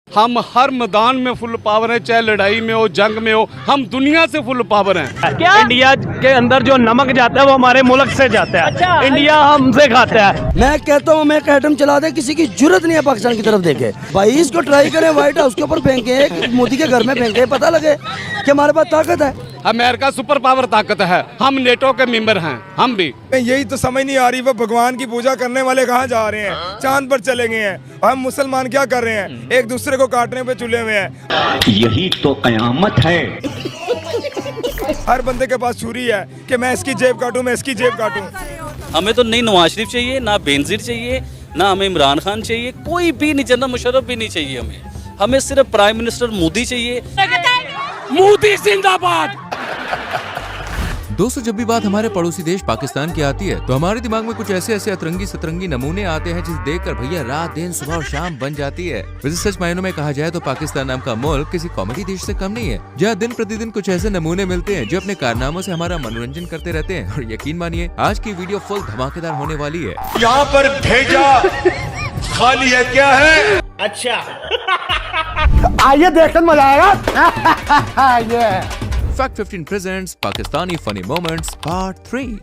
हम हर मैदान में फुल पावर है, चाहे लड़ाई में हो, जंग में हो, हम दुनिया से फुल पावर हैं। क्या इंडिया के अंदर जो नमक जाता है वो हमारे मुल्क से जाता है। अच्छा, इंडिया हमसे खाता है। मैं कहता हूँ मैं एटम चला दे, किसी की जरूरत नहीं है पाकिस्तान की तरफ देखे। भाई इसको ट्राई करें, व्हाइट हाउस के ऊपर फेंके, मोदी के घर में फेंके, पता लगे कि हमारे पास ताकत है। अमेरिका सुपर पावर ताकत है, हम नेटो के मेंबर हैं, हम भी। यही तो समझ नहीं आ रही, वो भगवान की पूजा करने वाले कहाँ जा रहे हैं, चांद पर चले गए हैं, और हम मुसलमान क्या कर रहे हैं, एक दूसरे को काटने पे चुले हुए हैं। यही तो कयामत है। हर बंदे के पास छुरी है कि मैं इसकी जेब काटूं, मैं इसकी जेब काटूं। हमें तो नहीं नवाज शरीफ चाहिए, ना बेनजीर चाहिए, ना हमें इमरान खान चाहिए, कोई भी नहीं, जनरल मुशर्रफ भी नहीं चाहिए हमें सिर्फ प्राइम मिनिस्टर मोदी चाहिए। मोदी जिंदाबाद। दोस्तों, जब भी बात हमारे पड़ोसी देश पाकिस्तान की आती है तो हमारे दिमाग में कुछ ऐसे अतरंगी सतरंगी नमूने आते हैं जिसे देखकर भैया रात दिन सुबह और शाम बन जाती है। वैसे सच मायनों में कहा जाए तो पाकिस्तान नाम का मुल्क किसी कॉमेडी देश से कम नहीं है, जहाँ दिन प्रतिदिन कुछ ऐसे नमूने मिलते हैं जो अपने कारनामों से हमारा मनोरंजन करते रहते हैं। और यकीन मानिए आज की वीडियो फुल धमाकेदार होने वाली है। यहाँ पर भेजा खाली है, क्या है? अच्छा, आइए देखकर मजा आएगा। Fact 15 presents Pakistani funny moments part 3।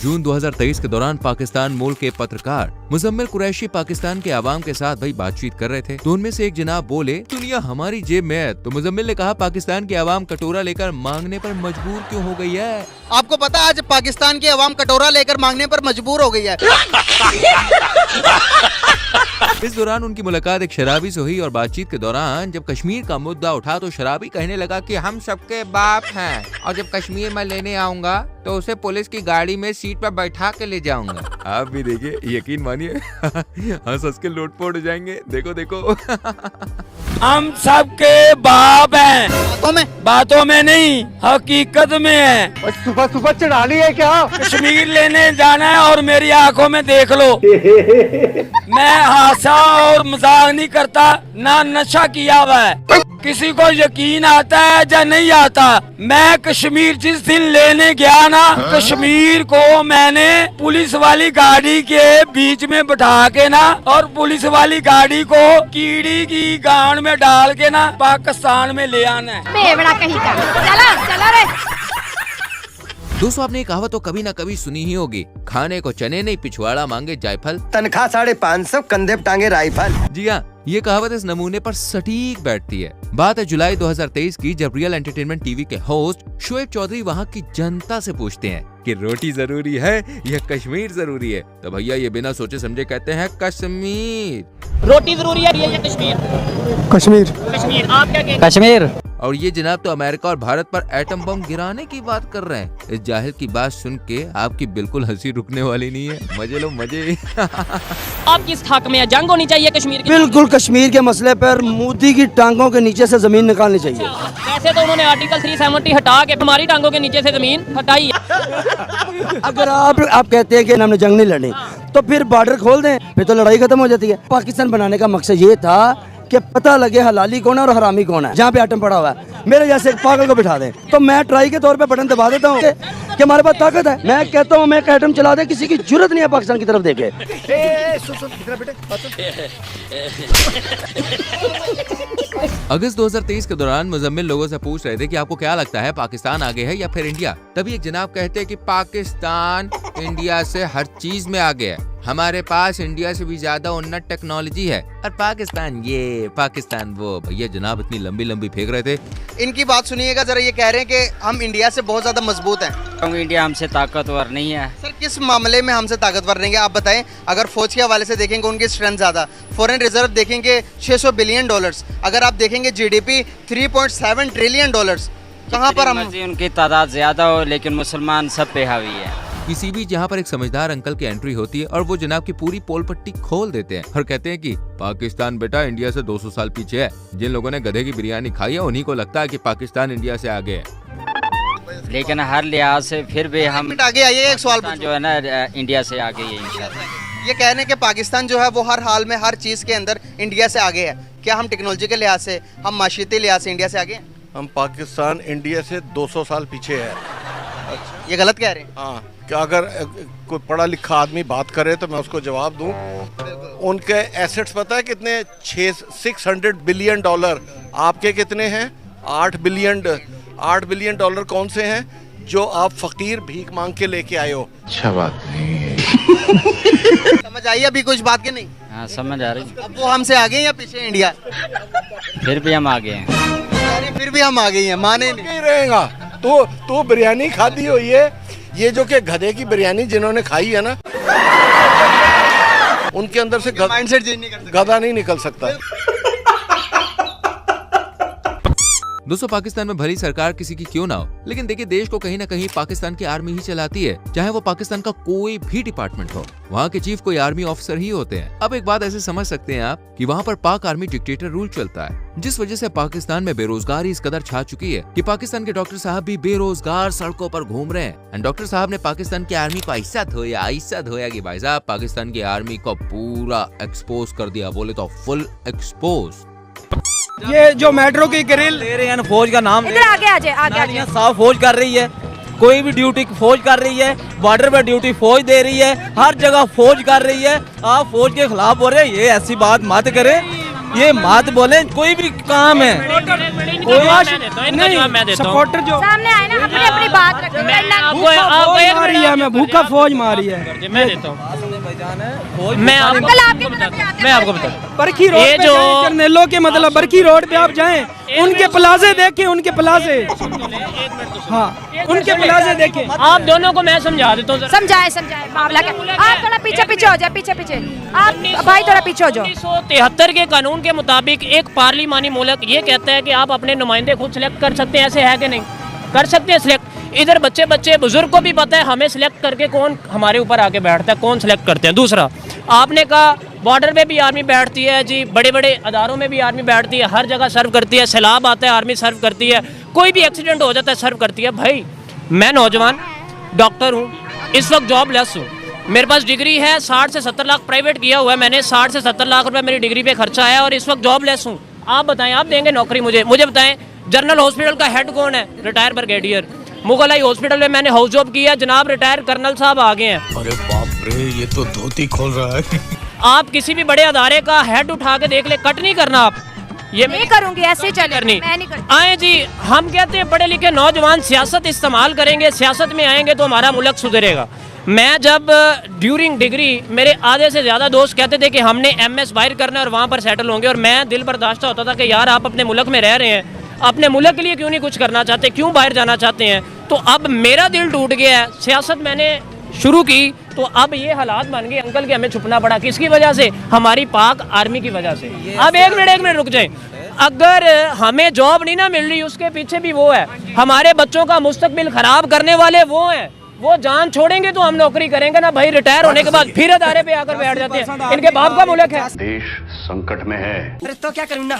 जून 2023 के दौरान पाकिस्तान मूल के पत्रकार मुजम्मिल कुरैशी पाकिस्तान के आवाम के साथ भाई बातचीत कर रहे थे तो उनमें से एक जनाब बोले, दुनिया हमारी जेब में है। तो मुजम्मिल ने कहा, पाकिस्तान की आवाम कटोरा लेकर मांगने पर मजबूर क्यों हो गई है? आपको पता है आज पाकिस्तान की आवाम कटोरा लेकर मांगने पर मजबूर हो गई है। इस दौरान उनकी मुलाकात एक शराबी से हुई और बातचीत के दौरान जब कश्मीर का मुद्दा उठा तो शराबी कहने लगा कि हम सबके बाप हैं और जब कश्मीर में लेने आऊंगा तो उसे पुलिस की गाड़ी में सीट पर बैठा के ले जाऊंगा। आप भी देखिए, यकीन मानिए हंस हंस के लोटपोट हो जाएंगे। देखो देखो हम सबके बाप हैं। बातों में नहीं, हकीकत में है। सुबह सुबह चढ़ा ली है क्या? कश्मीर लेने जाना है और मेरी आंखों में देख लो। मैं हासा और मजाक नहीं करता, ना नशा किया हुआ है। किसी को यकीन आता है या नहीं आता? मैं कश्मीर जिस दिन लेने गया ना, कश्मीर को मैंने पुलिस वाली गाड़ी के बीच में बैठा के ना और पुलिस वाली गाड़ी को कीड़ी की गांड में डाल के ना पाकिस्तान में ले आना है। चला रे। दोस्तों, आपने ये कहावत तो कभी ना कभी सुनी ही होगी, खाने को चने नहीं पिछवाड़ा मांगे जायफल, तनख्वाह 550, कंधे पे टांगे राइफल। जी हाँ, ये कहावत इस नमूने पर सटीक बैठती है। बात है जुलाई 2023 की, जब रियल एंटरटेनमेंट टीवी के होस्ट शोएब चौधरी वहाँ की जनता से पूछते हैं कि रोटी जरूरी है या कश्मीर जरूरी है। तो भैया ये बिना सोचे समझे कहते हैं कश्मीर। रोटी जरूरी है या कश्मीर? कश्मीर। कश्मीर। आप क्या कहते? कश्मीर। और ये जनाब तो अमेरिका और भारत पर एटम बम गिराने की बात कर रहे हैं। इस जाहिल की बात सुन के आपकी बिल्कुल हंसी रुकने वाली नहीं है। मजे लो मजे। आप किस हक में है? जंग होनी चाहिए कश्मीर की? बिल्कुल, कश्मीर के मसले पर मोदी की टांगों के नीचे से जमीन निकालनी चाहिए। वैसे तो उन्होंने आर्टिकल 370 हटा के हमारी टांगों के नीचे से जमीन हटाई है। अगर आप कहते हैं कि हमने जंग नहीं लड़ी तो फिर बॉर्डर खोल दें, फिर तो लड़ाई खत्म हो जाती है। पाकिस्तान बनाने का मकसद ये था कि पता लगे हलाली कौन है और हरामी कौन है। जहाँ पे आटम पड़ा हुआ है, मेरे जैसे एक पागल को बिठा दें तो मैं ट्राई के तौर पे बटन दबा देता हूँ कि हमारे पास ताकत है। मैं कहता हूँ मैं एटम चला दे, किसी की जरूरत नहीं है पाकिस्तान की तरफ देखे। अगस्त 2023 के दौरान मुजम्मिल लोगों से पूछ रहे थे कि आपको क्या लगता है, पाकिस्तान आगे है या फिर इंडिया? तभी एक जनाब कहते हैं कि पाकिस्तान इंडिया से हर चीज में आगे है, हमारे पास इंडिया से भी ज्यादा उन्नत टेक्नोलॉजी है और पाकिस्तान ये पाकिस्तान वो। भैया जनाब इतनी लंबी लंबी फेंक रहे थे। इनकी बात सुनिएगा जरा, ये कह रहे हैं कि हम इंडिया से बहुत ज्यादा मजबूत हैं। इंडिया हमसे ताकतवर नहीं है। सर किस मामले में हमसे ताकतवर रहेंगे आप बताएं? अगर फौज के हवाले से देखेंगे उनकी स्ट्रेंथ ज्यादा, फॉरेन रिजर्व देखेंगे 600 बिलियन डॉलर्स, अगर आप देखेंगे जीडीपी 3.7 ट्रिलियन डॉलर्स। कहाँ पर हम? उनकी तादाद ज्यादा हो लेकिन मुसलमान सब पे हावी है। किसी भी जहाँ पर एक समझदार अंकल की एंट्री होती है और वो जनाब की पूरी पोल पट्टी खोल देते हैं और कहते हैं कि पाकिस्तान बेटा इंडिया से 200 साल पीछे है। जिन लोगों ने गधे की बिरयानी खाई है उन्हीं को लगता है कि पाकिस्तान इंडिया से आगे है। लेकिन हर लिहाज से फिर भी हम आगे आइए। एक सवाल जो है ना, इंडिया से आगे ही इंशाल्लाह। ये कह रहे हैं कि पाकिस्तान जो है वो हर हाल में हर चीज़ के अंदर इंडिया से आगे है। क्या हम टेक्नोलॉजी के लिहाज से, हम माशियती लिहाज से इंडिया से आगे हैं? हम पाकिस्तान इंडिया से 200 साल पीछे है। ये गलत कह रहे हैं? हाँ, कि अगर कोई पढ़ा लिखा आदमी बात करे तो मैं उसको जवाब दूं। उनके एसेट्स पता है कितने? 600 बिलियन डॉलर। आपके कितने हैं? 8 बिलियन डॉलर कौन से हैं जो आप फकीर भीख मांग के लेके आए हो? अच्छा बात नहीं है। समझ आई अभी कुछ बात के नहीं? हाँ समझ आ रही। अब वो हमसे आगे या पीछे इंडिया? फिर भी हम आगे हैं। अरे फिर भी हम आगे ही हैं, माने नहीं। ही रहेगा। तो बिरयानी खाती हुई है, ये जो कि गधे की बिरयानी जिन्होंने खाई है ना, उनके अंदर से माइंडसेट चेंज नहीं कर सकते। गधा नहीं निकल सकता। दोस्तों पाकिस्तान में भली सरकार किसी की क्यों ना हो, लेकिन देखिए देश को कहीं ना कहीं पाकिस्तान की आर्मी ही चलाती है, चाहे वो पाकिस्तान का कोई भी डिपार्टमेंट हो। वहाँ के चीफ कोई आर्मी ऑफिसर ही होते हैं। अब एक बात ऐसे समझ सकते हैं आप कि वहाँ पर पाक आर्मी डिक्टेटर रूल चलता है, जिस वजह से पाकिस्तान में बेरोजगारी इस कदर छा चुकी है कि पाकिस्तान के डॉक्टर साहब भी बेरोजगार सड़कों पर घूम रहे हैं। एंड डॉक्टर साहब ने पाकिस्तान की आर्मी को ऐसा धोया कि भाई साहब पाकिस्तान की आर्मी को पूरा एक्सपोज कर दिया, बोले तो फुल एक्सपोज। ये जो मेट्रो की ग्रिल दे रहे हैं फौज का नाम इधर आगे आ जाए। साफ फौज कर रही है, कोई भी ड्यूटी फौज कर रही है, बॉर्डर पे ड्यूटी फौज दे रही है, हर जगह फौज कर रही है। आप फौज के खिलाफ बोल रहे हैं, ये ऐसी बात मत करें, ये मत बोले। कोई भी काम है सपोर्टर जो सामने आए ना अपनी अपनी बात रखें। मैं भूखा फौज मारी है। मैं देता हूँ, मैं आपको बता बरखी रोड पे जर्नैलों के मतलब बरखी रोड पे आप जाएं, उनके प्लाजे देखें, उनके प्लाजे, हाँ उनके प्लाजे देखें। आप दोनों को मैं समझा देता हूँ। समझाए मामला क्या। आप थोड़ा पीछे हो जाए, पीछे आप भाई थोड़ा पीछे हो जाओ। 1973 के कानून के मुताबिक एक पार्लिमानी मुल्क ये कहता है कि आप अपने नुमाइंदे खुद सिलेक्ट कर सकते हैं। ऐसे है कि नहीं? कर सकते हैं सिलेक्ट। इधर बच्चे बुजुर्ग को भी पता है हमें सिलेक्ट करके कौन हमारे ऊपर आके बैठता है, कौन सिलेक्ट करते हैं। दूसरा, आपने कहा बॉर्डर पे भी आर्मी बैठती है जी, बड़े बड़े अदारों में भी आर्मी बैठती है, हर जगह सर्व करती है। सैलाब आता है आर्मी सर्व करती है, कोई भी एक्सीडेंट हो जाता है सर्व करती है। भाई मैं नौजवान डॉक्टर हूँ, इस वक्त जॉबलेस हूँ, मेरे पास डिग्री है, 60 से 70 लाख प्राइवेट किया हुआ है मैंने, 60 से 70 लाख रुपए मेरी डिग्री पे खर्चा है और इस वक्त जॉबलेस हूँ। आप बताएं, आप देंगे नौकरी मुझे बताएं। जनरल हॉस्पिटल का हेड कौन है? Retire brigadier. Mughal eye hospital में मैंने हाउस जॉब किया, जनाब रिटायर कर्नल साहब आ गए हैं। अरे बाप रे, ये तो धोती खोल रहा है। आप किसी भी बड़े अदारे का हेड उठा के देख ले, कट नहीं करना आप। ये नहीं करूंगी, ऐसे चल करनी। आए जी, हम कहते हैं पढ़े लिखे नौजवान सियासत इस्तेमाल करेंगे, सियासत में आएंगे तो हमारा मुल्क सुधरेगा। मैं जब ड्यूरिंग डिग्री मेरे आधे से ज़्यादा दोस्त कहते थे कि हमने MS बाहर करना और वहाँ पर सेटल होंगे, और मैं दिल बर्दाश्त होता था कि यार आप अपने मुल्क में रह रहे हैं, अपने मुल्क के लिए क्यों नहीं कुछ करना चाहते, क्यों बाहर जाना चाहते हैं। तो अब मेरा दिल टूट गया है, सियासत मैंने शुरू की तो अब ये हालात बन गए अंकल कि हमें छुपना पड़ा। किसकी वजह से? हमारी पाक आर्मी की वजह से। अब एक मिनट रुक जाए। अगर हमें जॉब नहीं ना मिल रही, उसके पीछे भी वो है, हमारे बच्चों का मुस्तकबिल खराब करने वाले वो हैं। वो जान छोड़ेंगे तो हम नौकरी करेंगे ना भाई। रिटायर होने के बाद फिर अदारे पे आकर बैठ जाते हैं। इनके बाप का मुल्क है। देश संकट में है। अरे तो क्या करूँ ना।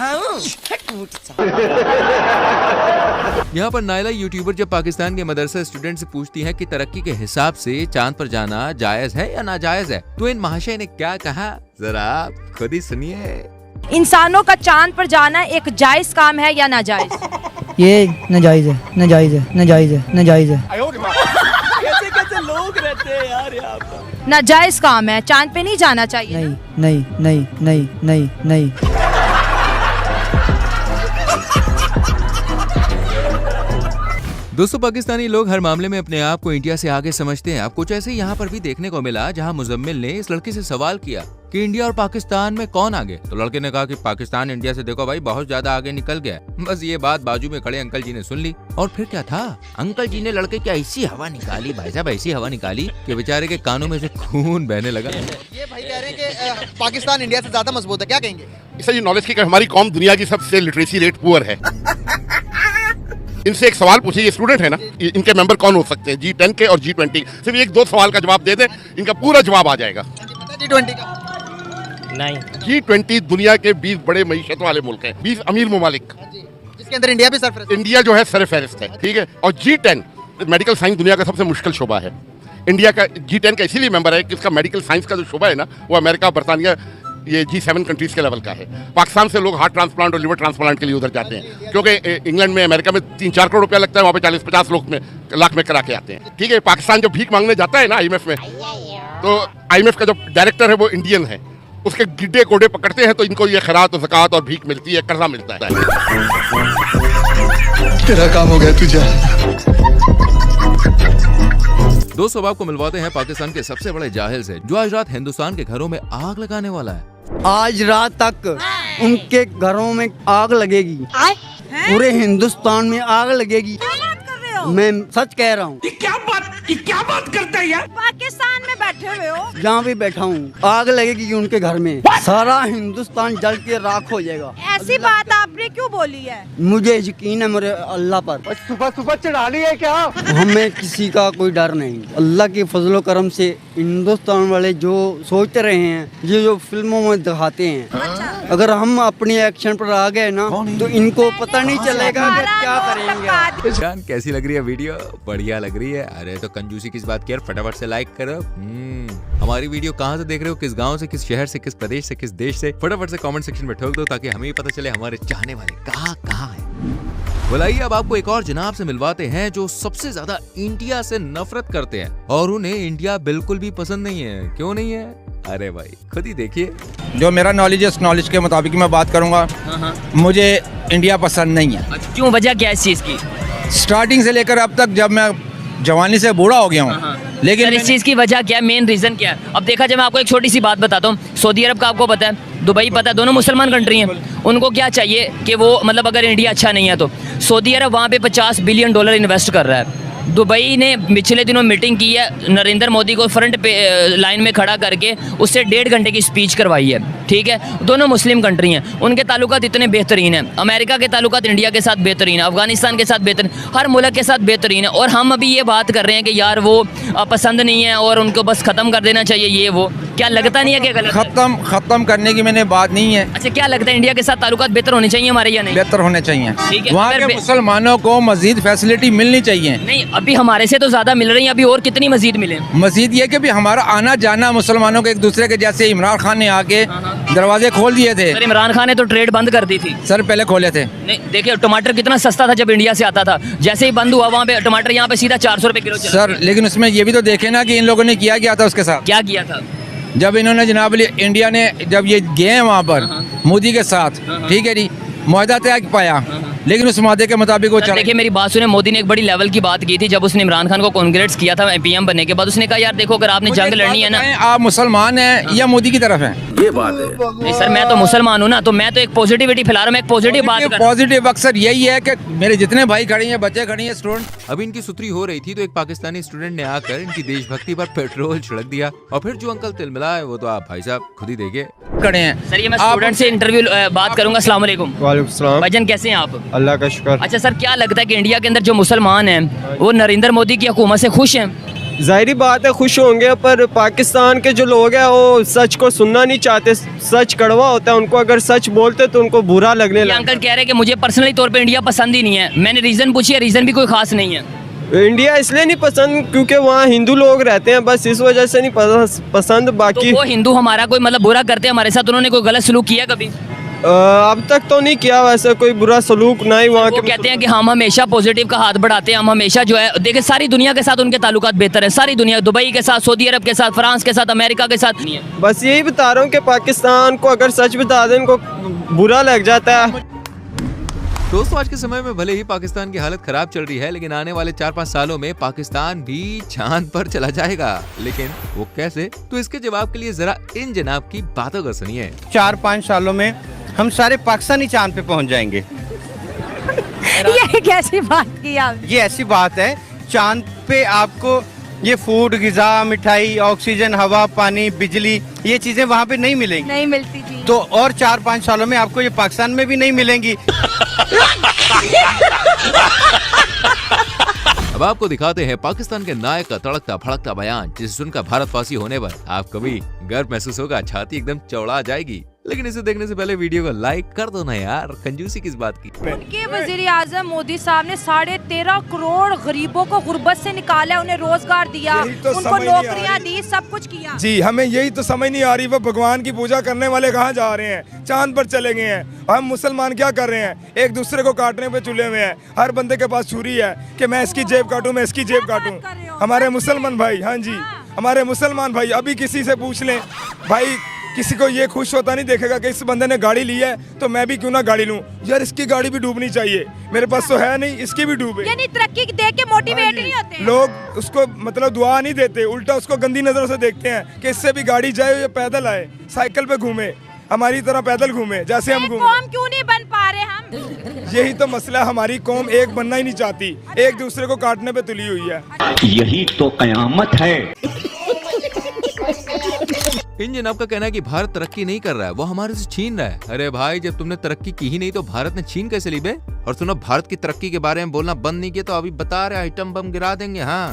यहाँ पर नायला यूट्यूबर जब पाकिस्तान के मदरसा स्टूडेंट से पूछती है कि तरक्की के हिसाब से चांद पर जाना जायज है या नाजायज है, तो इन महाशय ने क्या कहा, जरा आप खुद ही सुनिए। इंसानों का चांद पर जाना एक जायज काम है या नाजायज? ये नाजायज है, नाजायज है, नाजायज है, नाजायज है। कैसे लोग रहते हैं यार यहाँ पर। नाजायज काम है, चांद पे नहीं जाना चाहिए। नहीं नहीं नहीं नहीं नहीं नहीं। दोस्तों पाकिस्तानी लोग हर मामले में अपने आप को इंडिया से आगे समझते हैं। अब कुछ ऐसे यहाँ पर भी देखने को मिला जहाँ मुजम्मिल ने इस लड़की से सवाल किया कि इंडिया और पाकिस्तान में कौन आगे, तो लड़के ने कहा कि पाकिस्तान इंडिया से देखो भाई बहुत ज्यादा आगे निकल गया। बस ये बात बाजू में खड़े अंकल जी ने सुन ली और फिर क्या था, अंकल जी ने लड़के की ऐसी हवा निकाली, भाई साहब ऐसी हवा निकाली कि बेचारे के कानों में से खून बहने लगा। ये भाई कह रहे हैं कि पाकिस्तान इंडिया से ज्यादा मजबूत है, क्या कहेंगे? इससे ये नॉलेज की हमारी कौम दुनिया की सबसे लिटरेसी रेट पुअर है। इनसे एक सवाल पूछिए, ये स्टूडेंट है ना, इनके मेंबर कौन हो सकते हैं G10 के और G20? सिर्फ एक दो सवाल का जवाब दे दे, इनका पूरा जवाब आ जाएगा। G20 का नहीं। G20 दुनिया के 20 बड़े मईशत वाले मुल्क हैं, 20 अमीर ममालिक, जिसके अंदर इंडिया भी सरफहरिस्त। इंडिया जो है सरफहरिस्त है, ठीक है। और G10 मेडिकल साइंस दुनिया का सबसे मुश्किल शोबा है। इंडिया का G10 का इसीलिए मेंबर है कि इसका मेडिकल साइंस का जो शोबा है ना, वो अमेरिका, बरतानिया, ये G7 कंट्रीज के लेवल का है। पाकिस्तान से लोग हार्ट ट्रांसप्लांट और लिवर ट्रांसप्लांट के लिए उधर जाते हैं, क्योंकि इंग्लैंड में, अमेरिका में 3-4 करोड़ रुपया लगता है, वहाँ पे 40-50 लाख में करा के आते हैं। ठीक है, पाकिस्तान जब भीख मांगने जाता है ना IMF में, तो IMF का जो डायरेक्टर है वो इंडियन है, उसके गिड्डे कोडे पकड़ते हैं तो इनको ये खैरात और ज़कात और भीख मिलती है, कर्जा मिलता है। तेरा काम हो गया, तुझे। दोस्तों, अब आपको मिलवाते हैं पाकिस्तान के सबसे बड़े जाहिल से, जो आज रात हिंदुस्तान के घरों में आग लगाने वाला है। आज रात तक उनके घरों में आग लगेगी, पूरे हिंदुस्तान में आग लगेगी। मैं सच कह रहा हूँ। क्या बात करता है यार? पाकिस्तान में बैठे हुए हो, जहाँ भी बैठा हूँ, आग लगेगी उनके घर में, सारा हिंदुस्तान जल के राख हो जाएगा। ऐसी बात आपने क्यों बोली है? मुझे यकीन है मेरे अल्लाह पर। सुबह चढ़ा ली है क्या? हमें किसी का कोई डर नहीं। अल्लाह के फजलो करम से हिंदुस्तान वाले जो सोच रहे हैं, ये जो फिल्मों में दिखाते हैं, अगर हम अपने एक्शन पर आ गए ना, तो इनको पता नहीं चलेगा कि क्या करेंगे। जान, कैसी लग रही है वीडियो? बढ़िया लग रही है? अरे तो कंजूसी किस बात की यार, फटाफट से लाइक करो। हमारी वीडियो कहाँ से देख रहे हो, किस गांव से, किस शहर से, किस प्रदेश से, किस देश से, फटाफट से कमेंट सेक्शन में ठोक दो, ताकि हमें भी पता चले हमारे चाहने वाले कहाँ है। बुलाइए, अब आपको एक और जनाब से मिलवाते हैं जो सबसे ज्यादा इंडिया से नफरत करते हैं, और उन्हें इंडिया बिल्कुल भी पसंद नहीं है। क्यों नहीं है? अरे भाई खुद ही देखिए। जो मेरा नॉलेज है, उस नॉलेज के मुताबिक मैं बात करूंगा। मुझे इंडिया पसंद नहीं है। क्यों, वजह क्या है इस चीज की? स्टार्टिंग से लेकर अब तक, जब मैं जवानी से बूढ़ा हो गया हूँ, लेकिन इस चीज की वजह क्या है, मेन रीजन क्या है? अब देखा जाए, मैं आपको एक छोटी सी बात बताता हूँ। सऊदी अरब का आपको पता है, दुबई पता है, दोनों मुसलमान कंट्री हैं। उनको क्या चाहिए कि वो, मतलब अगर इंडिया अच्छा नहीं है तो सऊदी अरब वहाँ पे $50 बिलियन इन्वेस्ट कर रहा है। दुबई ने पिछले दिनों मीटिंग की है, नरेंद्र मोदी को फ्रंट पे लाइन में खड़ा करके उससे 1.5 घंटे की स्पीच करवाई है। ठीक है, दोनों मुस्लिम कंट्री हैं, उनके ताल्लुकात इतने बेहतरीन हैं। अमेरिका के ताल्लुकात इंडिया के साथ बेहतरीन है, अफगानिस्तान के साथ बेहतरीन, हर मुल्क के साथ बेहतरीन है। और हम अभी ये बात कर रहे हैं कि यार वो पसंद नहीं है और उनको बस ख़त्म कर देना चाहिए, ये वो। क्या लगता नहीं है कि गलत? खत्म करने की मैंने बात नहीं है। अच्छा, क्या लगता है इंडिया के साथ ताल्लुकात बेहतर होने चाहिए हमारे या नहीं? बेहतर होने चाहिए। ठीक है, वहाँ के मुसलमानों को मजीद फैसिलिटी मिलनी चाहिए। नहीं, अभी हमारे से तो ज्यादा मिल रही है, अभी और कितनी मजीद मिले? मजीद ये कि भी हमारा आना जाना मुसलमानों के एक दूसरे के, जैसे इमरान खान ने आके दरवाजे खोल दिए थे। सर, इमरान खान ने तो ट्रेड बंद कर दी थी। सर पहले खोले थे। नहीं, देखिए टमाटर कितना सस्ता था जब इंडिया से आता था, जैसे ही बंद हुआ वहाँ पे टमाटर यहाँ पे सीधा 400 रुपए किलो चला। सर लेकिन उसमें ये भी तो देखे ना कि इन लोगों ने किया था उसके साथ। क्या किया था? जब इन्होंने जनाब इंडिया ने, जब ये गए हैं वहाँ पर मोदी के साथ, ठीक है जी, मुआहदा तय पाया, लेकिन उस मुआहदे के मुताबिक वो चला। देखिए मेरी बात सुने, मोदी ने एक बड़ी लेवल की बात की थी जब उसने इमरान खान को कांग्रेट्स किया था पीएम बनने के बाद। उसने कहा यार देखो, अगर आपने जंग लड़नी है ना, आप मुसलमान हैं या मोदी की तरफ हैं? ये बात है। नहीं सर, मैं तो मुसलमान हूँ ना, तो मैं तो एक पॉजिटिविटी फैला रहा हूँ, मैं एक पॉजिटिव बात कर रहा हूँ। पॉजिटिव अक्सर यही है कि मेरे जितने भाई खड़े हैं, बच्चे खड़े हैं, स्टूडेंट। अब इनकी सुतरी हो रही थी तो एक पाकिस्तानी स्टूडेंट ने आकर इनकी देशभक्ति पर पेट्रोल छिड़क दिया, और फिर जो अंकल तिलमिलाए वो तो आप भाई साहब खुद ही देखिए। खड़े हैं सर, ये मैं स्टूडेंट से इंटरव्यू बात करूंगा। अस्सलाम वालेकुम। वालेकुम सलाम। भाईजान कैसे हैं आप? अल्लाह का शुक्र। अच्छा सर, क्या लगता है कि इंडिया के अंदर जो मुसलमान हैं वो नरेंद्र मोदी की हुकूमत से खुश हैं? जाहिर बात है खुश होंगे, पर पाकिस्तान के जो लोग हैं वो सच को सुनना नहीं चाहते। सच कड़वा होता है, उनको अगर सच बोलते तो उनको बुरा लगने लगता है। अंकल कह रहे हैं कि मुझे पर्सनली तौर पे इंडिया पसंद ही नहीं है। मैंने रीजन पूछी है, रीजन भी कोई खास नहीं है। इंडिया इसलिए नहीं पसंद क्योंकि वहाँ हिंदू लोग रहते हैं, बस इस वजह से नहीं पसंद। बाकी तो वो हिंदू हमारा कोई मतलब बुरा करते हैं हमारे साथ, उन्होंने कोई गलत सलूक किया कभी? अब तक तो नहीं किया वैसे कोई बुरा सलूक, ना ही वहाँ के। कहते हैं कि हम हमेशा पॉजिटिव का हाथ बढ़ाते हैं, हम हमेशा जो है, देखिए सारी दुनिया के साथ उनके ताल्लुकात बेहतर है, सारी दुनिया, दुबई के साथ, सऊदी अरब के साथ, फ्रांस के साथ, अमेरिका के साथ नहीं है। बस यही बता रहा हूँ कि पाकिस्तान को अगर सच बता दें इनको बुरा लग जाता है। दोस्तों, आज के समय में भले ही पाकिस्तान की हालत खराब चल रही है, लेकिन आने वाले 4-5 सालों में पाकिस्तान भी चांद पर चला जाएगा। लेकिन वो कैसे? तो इसके जवाब के लिए जरा इन जनाब की बातों को सुनिए। 4-5 सालों में हम सारे पाकिस्तानी चांद पे पहुंच जाएंगे। ये कैसी बात की आप? ये ऐसी बात है, चांद पे आपको ये फूड, ग़िज़ा, मिठाई, ऑक्सीजन, हवा, पानी, बिजली, ये चीजें वहाँ पे नहीं मिलेंगी। नहीं मिलती जी। तो और 4-5 सालों में आपको ये पाकिस्तान में भी नहीं मिलेंगी। अब आपको दिखाते हैं पाकिस्तान के नायक का तड़कता भड़कता बयान, जिसे सुनकर भारतवासी होने पर आपको भी गर्व महसूस होगा, छाती एकदम चौड़ा जाएगी। लेकिन इसे देखने से पहले वीडियो को लाइक कर दो ना यार, कंजूसी किस बात की। उनके वजीर आजम मोदी साहब ने 13.5 करोड़ गरीबों को गुर्बत से निकाला, उन्हें रोजगार दिया, उनको नौकरियां दी, सब कुछ किया। जी हमें यही तो समझ नहीं आ रही, वो भगवान की पूजा करने वाले कहाँ जा रहे हैं, चांद पर चले गए हैं। हम मुसलमान क्या कर रहे हैं, एक दूसरे को काटने पे तुले हुए हैं। हर बंदे के पास छुरी है कि मैं इसकी जेब काटूं, मैं इसकी जेब काटूं। हमारे मुसलमान भाई, हाँ जी हमारे मुसलमान भाई, अभी किसी से पूछ लें भाई, किसी को ये खुश होता नहीं देखेगा कि इस बंदे ने गाड़ी ली है तो मैं भी क्यों ना गाड़ी लूं। यार इसकी गाड़ी भी डूबनी चाहिए, मेरे पास तो है नहीं, इसकी भी डूबे। यानी तरक्की देख के मोटिवेट नहीं होते लोग, उसको मतलब दुआ नहीं देते, उल्टा उसको गंदी नजरों से देखते हैं कि इससे भी गाड़ी जाए या पैदल आए, साइकिल पे घूमे, हमारी तरह पैदल घूमे जैसे हम घूमे। कौम क्यों नहीं बन पा रहे हम? यही तो मसला, हमारी कौम एक बनना ही नहीं चाहती, एक दूसरे को काटने पे तुली हुई है। यही तो कयामत है। इन जनाब का कहना है कि भारत तरक्की नहीं कर रहा है, वो हमारे से छीन रहा है। अरे भाई जब तुमने तरक्की की ही नहीं तो भारत ने छीन कैसे ली बे? और सुनो, भारत की तरक्की के बारे में बोलना बंद नहीं किया तो अभी बता रहे आइटम बम गिरा देंगे। हाँ,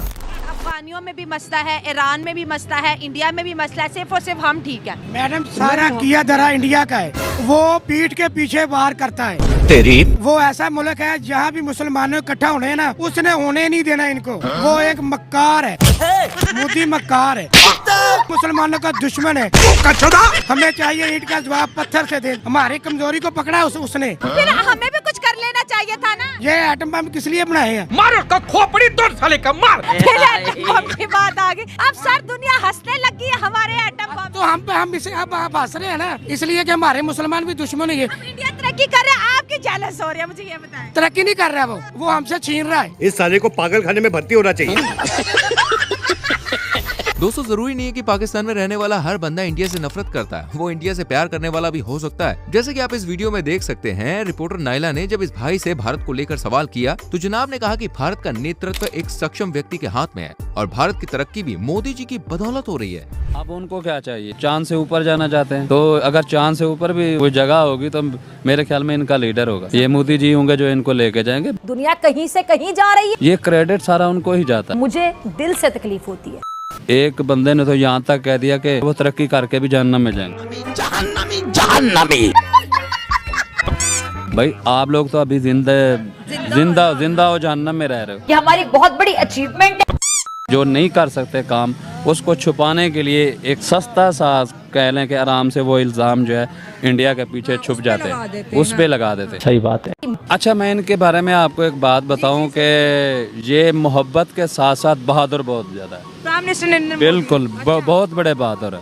अफगानियों में भी मसला है, ईरान में भी मसला है, इंडिया में भी मसला है, सिर्फ और सिर्फ हम ठीक है। मैडम सारा किया धरा इंडिया का है, वो पीठ के पीछे वार करता है। तेरी वो ऐसा मुल्क है जहाँ भी मुसलमानों इकट्ठा होने हैं ना, उसने होने नहीं देना इनको। वो एक मक्कार है, मोदी मक्कार है, मुसलमानों का दुश्मन है। हमें चाहिए ईंट का जवाब पत्थर से दे, हमारी कमजोरी को पकड़ा उसने। फिर हमें भी कुछ कर लेना चाहिए था ना। ये एटम बम किस लिए बनाए हैं? मारो का खोपड़ी तोड़ साले का, मार। फिर एटम बम की बात आ गई, अब सर दुनिया हंसने लगी है हमारे एटम बम। तो हम इसे अब हंस रहे हैं ना, इसलिए कि हमारे मुसलमान भी दुश्मन है। इंडिया तरक्की कर रहा है, आपकी जेलस हो रही है, मुझे ये बताएं। तरक्की नहीं कर रहा है, वो हमसे छीन रहा है। इस साले को पागल खाने में भर्ती होना चाहिए। दोस्तों जरूरी नहीं है कि पाकिस्तान में रहने वाला हर बंदा इंडिया से नफरत करता है, वो इंडिया से प्यार करने वाला भी हो सकता है। जैसे कि आप इस वीडियो में देख सकते हैं, रिपोर्टर नाइला ने जब इस भाई से भारत को लेकर सवाल किया तो जनाब ने कहा कि भारत का नेतृत्व एक सक्षम व्यक्ति के हाथ में है और भारत की तरक्की भी मोदी जी की बदौलत हो रही है। अब उनको क्या चाहिए, चांद से ऊपर जाना चाहते हैं, तो अगर चांद से ऊपर भी कोई जगह होगी तो मेरे ख्याल में इनका लीडर होगा, ये मोदी जी होंगे जो इनको लेके जाएंगे। दुनिया कहीं से कहीं जा रही है, ये क्रेडिट सारा उनको ही जाता है। मुझे दिल से तकलीफ होती है। एक बंदे ने तो यहाँ तक कह दिया कि वो तरक्की करके भी जहन्नम में जाएंगे। भाई आप लोग तो अभी जिंदा हो जहन्नम में रह रहे हो। ये हमारी बहुत बड़ी अचीवमेंट है। जो नहीं कर सकते काम, उसको छुपाने के लिए एक सस्ता सा कह लें कि आराम से वो इल्जाम जो है इंडिया के पीछे छुप जाते हैं, उस पे लगा देते। सही बात है। अच्छा, मैं इनके बारे में आपको एक बात बताऊं कि ये मोहब्बत के साथ साथ बहादुर बहुत ज्यादा है। प्राइम मिनिस्टर ने बिल्कुल बहुत बड़े बहादुर है।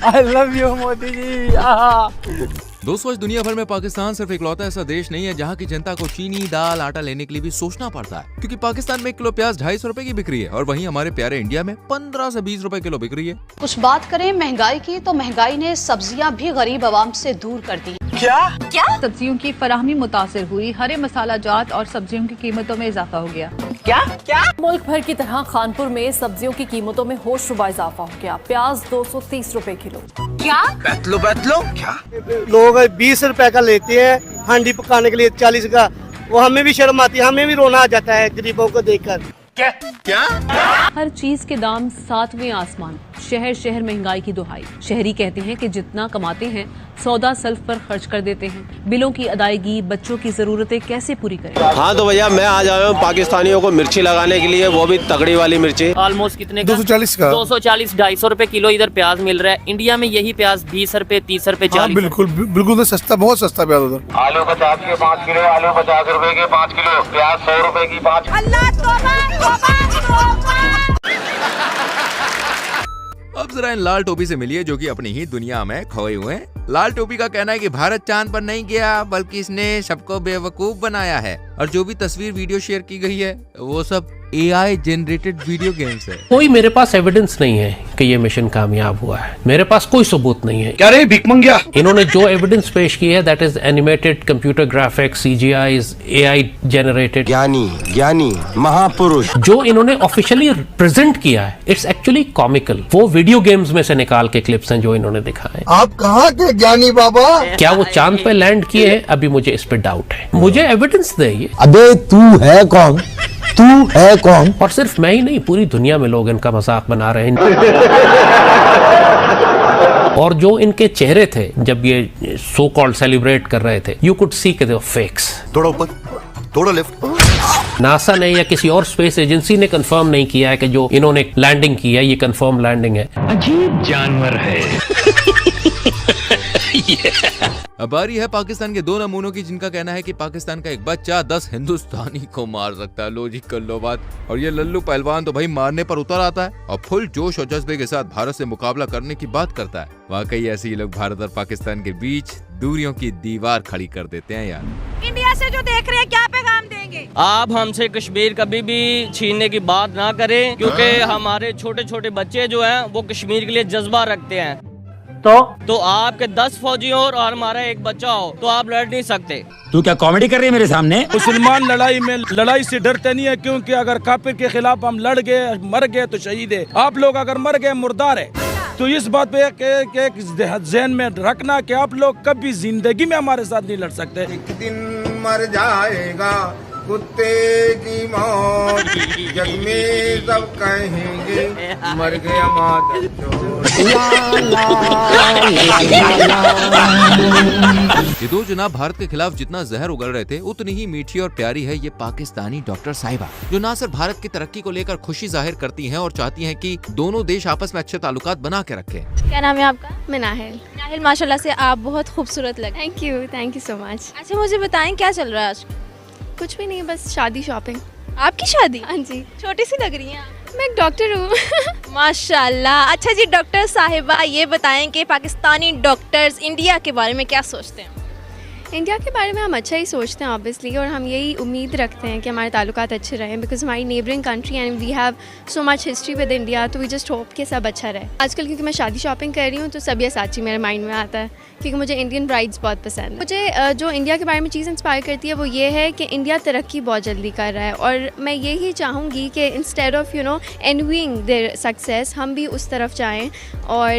I love you Modi ji. दोस्तों आज दुनिया भर में पाकिस्तान सिर्फ इकलौता ऐसा देश नहीं है जहाँ की जनता को चीनी, दाल, आटा लेने के लिए भी सोचना पड़ता है, क्योंकि पाकिस्तान में 1 किलो प्याज 250 रुपए की बिक रही है और वहीं हमारे प्यारे इंडिया में 15 से 20 रुपए किलो बिक रही है। कुछ बात करें महंगाई की तो महंगाई ने सब्जियां भी गरीब आवाम से दूर कर दी। क्या सब्जियों की फराहमी मुतासिर हुई, हरे मसाला जात और सब्जियों की कीमतों में इजाफा हो गया। क्या मुल्क भर की तरह खानपुर में सब्जियों की कीमतों में होशरुबा इजाफा हो गया। प्याज 230 रुपए किलो। क्या बैतलो क्या लोग 20 रुपए का लेते हैं हांडी पकाने के लिए 40 का, वो हमें भी शर्म आती है, हमें भी रोना आ जाता है गरीबों को देखकर। क्या हर चीज के दाम 7वें आसमान, शहर शहर महंगाई की दुहाई। शहरी कहते हैं कि जितना कमाते हैं सौदा सल्फ पर खर्च कर देते हैं, बिलों की अदायगी, बच्चों की जरूरतें कैसे पूरी करें। हाँ तो भैया मैं आज आया हूँ पाकिस्तानियों को मिर्ची लगाने के लिए, वो भी तगड़ी वाली मिर्ची। ऑलमोस्ट कितने का? 240 का। 240 250 रुपए किलो इधर प्याज मिल रहा है। इंडिया में यही प्याज 20 रुपए 30 रुपए 40। बिल्कुल सस्ता, बहुत सस्ता प्याज उधर। आलू 50 के 5 किलो, आलू 50 रुपए के 5 किलो, प्याज 100 रुपए की 5। अब जरा इन लाल टोपी से मिलिए जो कि अपनी ही दुनिया में खोए हुए हैं। लाल टोपी का कहना है कि भारत चांद पर नहीं गया बल्कि इसने सबको बेवकूफ बनाया है और जो भी तस्वीर वीडियो शेयर की गई है वो सब AI जनरेटेड वीडियो गेम्स है। कोई मेरे पास एविडेंस नहीं है कि ये मिशन कामयाब हुआ है, मेरे पास कोई सबूत नहीं है। क्या रे भिख मंगिया? इन्होंने जो एविडेंस पेश की है that is animated computer graphics, CGI, AI generated. ज्ञानी महापुरुष जो इन्होंने ऑफिशियली प्रेजेंट किया है इट्स एक्चुअली कॉमिकल। वो वीडियो गेम्स में से निकाल के क्लिप्स हैं जो इन्होंने दिखाए। आप कहाँ के ज्ञानी बाबा? क्या वो चांद पे लैंड किए हैं? अभी मुझे इस पे डाउट है, मुझे एविडेंस दे ये। अबे तू है कौन? तू है कौन? और सिर्फ मैं ही नहीं, पूरी दुनिया में लोग इनका मजाक बना रहे हैं। और जो इनके चेहरे थे जब ये सो कॉल्ड सेलिब्रेट कर रहे थे, यू कुड सी के दे वर फेक्स। थोड़ा ऊपर, थोड़ा लेफ्ट। नासा ने या किसी और स्पेस एजेंसी ने कंफर्म नहीं किया है कि जो इन्होंने लैंडिंग की है ये कंफर्म लैंडिंग है। अजीब जानवर है। अब बारी है पाकिस्तान के 2 नमूनों की, जिनका कहना है कि पाकिस्तान का एक बच्चा 10 हिंदुस्तानी को मार सकता है। लो जी कर लो बात। और ये लल्लू पहलवान तो भाई मारने पर उतर आता है और फुल जोश और जज्बे के साथ भारत से मुकाबला करने की बात करता है। वाकई ऐसे ही लोग भारत और पाकिस्तान के बीच दूरियों की दीवार खड़ी कर देते हैं यार। इंडिया से जो देख रहे हैं क्या पैगाम देंगे? आप हमसे कश्मीर कभी भी छीनने की बात ना करें, क्योंकि हमारे छोटे छोटे बच्चे जो हैं वो कश्मीर के लिए जज्बा रखते हैं। तो आपके 10 फौजी हो और हमारा एक बच्चा हो तो आप लड़ नहीं सकते। तू क्या कॉमेडी कर रही है मेरे सामने? मुसलमान लड़ाई से डरते नहीं है, क्योंकि अगर काफिर के खिलाफ हम लड़ गए, मर गए तो शहीद है। आप लोग अगर मर गए मुर्दार है। तो इस बात पे एक ज़हन में रखना कि आप लोग कभी जिंदगी में हमारे साथ नहीं लड़ सकते। एक दिन मर जाएगा कुत्ते की मौत, जग में सब कहेंगे मर गया माता चोर। ये 2 जनाब भारत के खिलाफ जितना जहर उगल रहे थे, उतनी ही मीठी और प्यारी है ये पाकिस्तानी डॉक्टर साहिबा, जो ना सिर्फ भारत की तरक्की को लेकर खुशी जाहिर करती हैं और चाहती हैं कि दोनों देश आपस में अच्छे ताल्लुकात बना के रखें। क्या नाम है आपका? मैं नाहिल। नाहिल, माशाल्लाह से आप बहुत खूबसूरत लगे। Thank you so much. अच्छा मुझे बताएं क्या चल रहा है आज? कुछ भी नहीं, बस शादी शॉपिंग। आपकी शादी? हाँ जी। छोटी सी लग रही हैं आप। मैं एक डॉक्टर हूँ। माशाल्लाह। अच्छा जी डॉक्टर साहिबा, ये बताएं कि पाकिस्तानी डॉक्टर्स इंडिया के बारे में क्या सोचते हैं? इंडिया के बारे में हम अच्छा ही सोचते हैं ऑब्वियसली, और हम यही उम्मीद रखते हैं कि हमारे ताल्लुकात अच्छे रहें, बिकॉज हमारी neighboring country and we have so much history with India, तो वी जस्ट होप कि सब अच्छा रहे। आजकल क्योंकि मैं शादी शॉपिंग कर रही हूँ तो सब्यासाची मेरे माइंड में आता है, क्योंकि मुझे इंडियन ब्राइड्स बहुत पसंद है। मुझे जो इंडिया के बारे में चीज़ इंस्पायर करती है वो ये है कि इंडिया तरक्की बहुत जल्दी कर रहा है, और मैं यही चाहूँगी कि instead of envying their success, हम भी उस तरफ जाएँ। और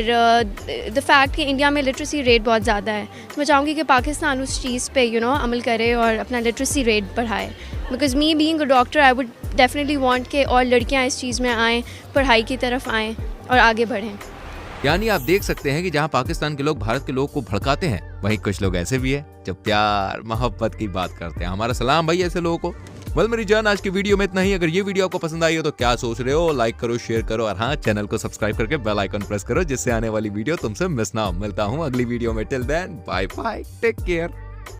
द फैक्ट कि इंडिया में लिटरेसी रेट बहुत ज़्यादा है, तो मैं चाहूँगी कि पाकिस्तान उस चीज़ पे अमल करे और अपना लिटरेसी रेट बढ़ाए। Because me being a doctor I would definitely want कि और लड़कियां इस चीज़ में आएँ, पढ़ाई की तरफ आएँ और आगे बढ़ें। यानी आप देख सकते हैं कि जहां पाकिस्तान के लोग भारत के लोगों को भड़काते हैं, वहीं कुछ लोग ऐसे भी हैं जो प्यार मोहब्बत की बात करते हैं। हमारा सलाम भाई ऐसे लोगों को। वेल मेरी जान, आज की वीडियो में इतना ही। अगर ये वीडियो आपको पसंद आई हो तो क्या सोच रहे हो, लाइक करो, शेयर करो, और हाँ चैनल को सब्सक्राइब करके बेल आइकन प्रेस करो, जिससे आने वाली वीडियो तुमसे मिस ना हो। मिलता हूँ अगली वीडियो में। Till then bye bye, take care.